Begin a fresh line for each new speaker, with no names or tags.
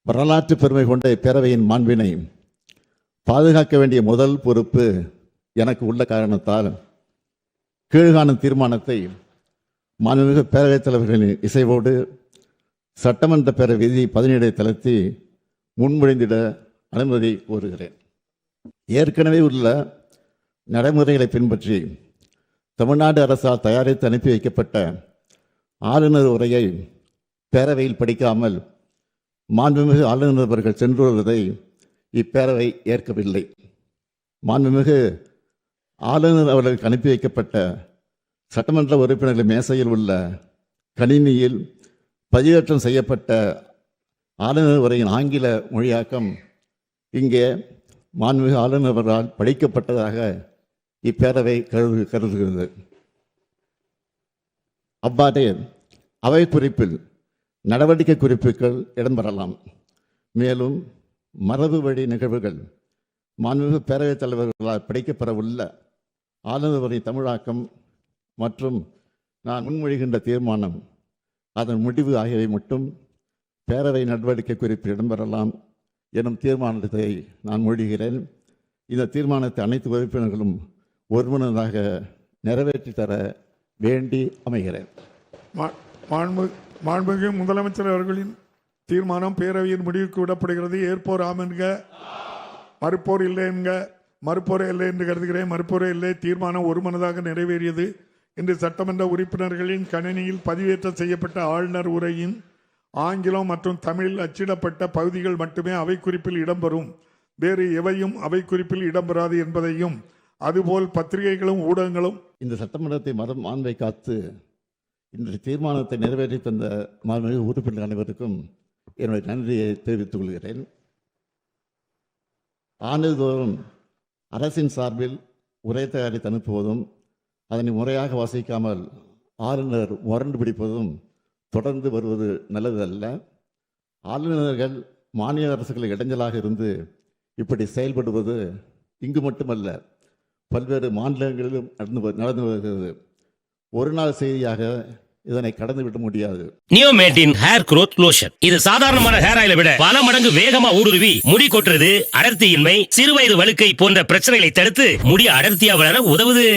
வரலாற்று பெருமை கொண்ட இப்பேரவையின் மாண்பினை பாதுகாக்க வேண்டிய முதல் பொறுப்பு எனக்கு உள்ள காரணத்தால் கீழ்காணும் தீர்மானத்தை மாண்புமிகு பேரவைத் தலைவர்களின் இசைவோடு சட்டமன்ற பேரவை விதி 17 தளர்த்தி முன்மொழிந்திட அனுமதி கோருகிறேன். ஏற்கனவே உள்ள நடைமுறைகளை பின்பற்றி தமிழ்நாடு அரசால் தயாரித்து அனுப்பி வைக்கப்பட்ட ஆளுநர் உரையை பேரவையில் படிக்காமல் மாண்புமிகு ஆளுநர் அவர்கள் சென்று வருவதை இப்பேரவை ஏற்கவில்லை. மாண்புமிகு ஆளுநர் அவர்களுக்கு அனுப்பி வைக்கப்பட்ட சட்டமன்ற உறுப்பினர்கள் மேசையில் உள்ள கணினியில் பதிவேற்றம் செய்யப்பட்ட ஆளுநர் உரையின் ஆங்கில மொழியாக்கம் இங்கே மாண்புமிகு ஆளுநர் அவர்களால் படிக்கப்பட்டதாக இப்பேரவை கருதுகிறது. அவ்வாறே அவை குறிப்பில் நடவடிக்கை குறிப்புகள் இடம்பெறலாம். மேலும் மரபு வழி நிகழ்வுகள் மாண்புமிகு பேரவைத் தலைவர்களால் படிக்கப்பெறவுள்ள ஆளுநர் உரை தமிழாக்கம் மற்றும் நான் முன்மொழிகின்ற தீர்மானம் அதன் முடிவு ஆகியவை மட்டும் பேரவை நடவடிக்கை குறிப்பில் இடம்பெறலாம் எனும் தீர்மானத்தை நான் மொழிகிறேன். இந்த தீர்மானத்தை அனைத்து உறுப்பினர்களும் ஒருமனதாக நிறைவேற்றி தர வேண்டி அமைகிறேன்.
மாண்புமிகு முதலமைச்சர் அவர்களின் தீர்மானம் பேரவையின் முடிவுக்கு விடப்படுகிறது. ஏற்போர் ஆம் என்க, மறுப்போர் இல்லை என்க. மறுப்போரே இல்லை என்று கருதுகிறேன். மறுப்போரே இல்லை. தீர்மானம் ஒருமனதாக நிறைவேறியது. இன்று சட்டமன்ற உறுப்பினர்களின் கணினியில் பதிவேற்றம் செய்யப்பட்ட ஆளுநர் உரையின் ஆங்கிலம் மற்றும் தமிழில் அச்சிடப்பட்ட பகுதிகள் மட்டுமே அவை குறிப்பில் இடம்பெறும். வேறு எவையும் அவை குறிப்பில் இடம்பெறாது என்பதையும், அதுபோல் பத்திரிகைகளும் ஊடகங்களும்
இந்த சட்டமன்றத்தை மாண்பை காத்து இன்றைய தீர்மானத்தை நிறைவேற்றி தந்த மாண்புமிகு உறுப்பினர் அனைவருக்கும் என்னுடைய நன்றியை தெரிவித்துக் கொள்கிறேன். ஆண்டுதோறும் அரசின் சார்பில் உரை தயாரித்து அனுப்புவதும் அதனை முறையாக வாசிக்காமல் ஆளுநர் முரண்டு பிடிப்பதும் தொடர்ந்து வருவது நல்லதல்ல. ஆளுநர்கள் மாநில அரசுகளுக்கு இடைஞ்சலாக இருந்து இப்படி செயல்படுவது இங்கு மட்டுமல்ல, பல்வேறு மாநிலங்களிலும் நடந்து வருகிறது. ஒரு நாள் செய்தியாக இதனை கடந்து விட முடியாது.
நியோமேட்டின் ஹேர் குரோத் லோஷன் இது சாதாரணமான ஹேர் ஆயிலை விட பல மடங்கு வேகமா ஊடுருவி முடி கொட்டுறது, அடர்த்தியின்மை, சிறுவயது வழுக்கை போன்ற பிரச்சனைகளை தடுத்து முடி அடர்த்தியா வளர உதவுது.